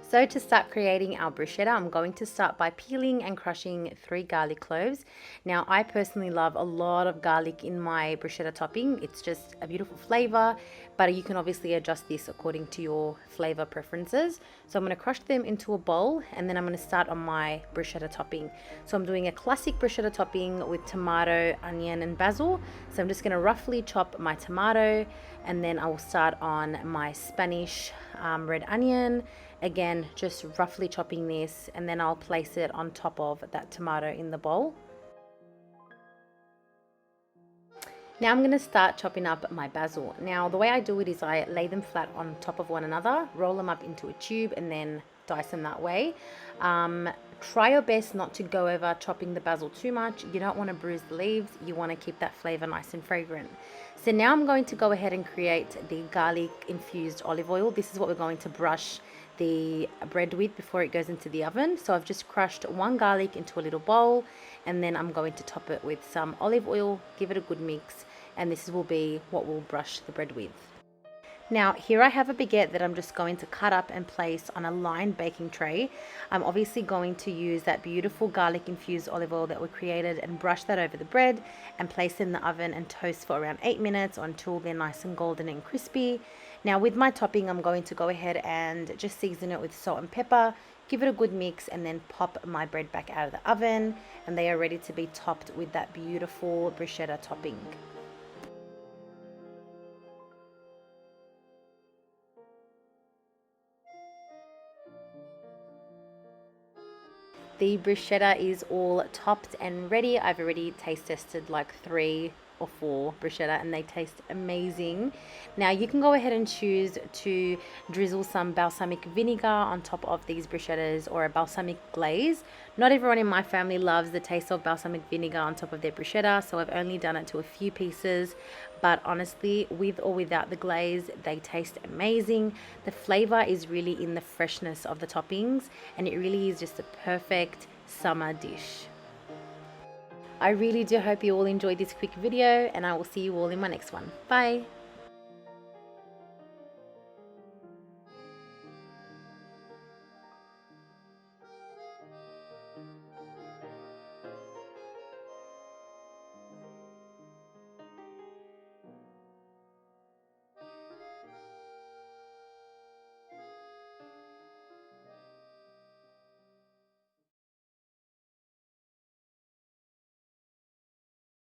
So to start creating our bruschetta, I'm going to start by peeling and crushing 3 garlic cloves. Now, I personally love a lot of garlic in my bruschetta topping. It's just a beautiful flavor, but you can obviously adjust this according to your flavor preferences. So I'm going to crush them into a bowl, and then I'm going to start on my bruschetta topping. So I'm doing a classic bruschetta topping with tomato, onion, and basil. So I'm just going to roughly chop my tomato, and then I will start on my Spanish red onion. Again, just roughly chopping this, and then I'll place it on top of that tomato in the bowl. Now I'm going to start chopping up my basil. Now the way I do it is I lay them flat on top of one another, roll them up into a tube, and then dice them that way. Try your best not to go over chopping the basil too much. You don't want to bruise the leaves. You want to keep that flavor nice and fragrant. So now I'm going to go ahead and create the garlic infused olive oil. This is what we're going to brush the bread with before it goes into the oven. So I've just crushed 1 garlic into a little bowl, and then I'm going to top it with some olive oil, give it a good mix, and this will be what we'll brush the bread with. Now here I have a baguette that I'm just going to cut up and place on a lined baking tray. I'm obviously going to use that beautiful garlic infused olive oil that we created and brush that over the bread and place in the oven and toast for around 8 minutes until they're nice and golden and crispy. Now with my topping, I'm going to go ahead and just season it with salt and pepper, give it a good mix, and then pop my bread back out of the oven, and they are ready to be topped with that beautiful bruschetta topping. The bruschetta is all topped and ready. I've already taste tested like 3 or 4 bruschetta, and they taste amazing. Now you can go ahead and choose to drizzle some balsamic vinegar on top of these bruschettas, or a balsamic glaze. Not everyone in my family loves the taste of balsamic vinegar on top of their bruschetta, so I've only done it to a few pieces. But honestly, with or without the glaze, they taste amazing. The flavor is really in the freshness of the toppings, and it really is just a perfect summer dish. I really do hope you all enjoyed this quick video, and I will see you all in my next one. Bye!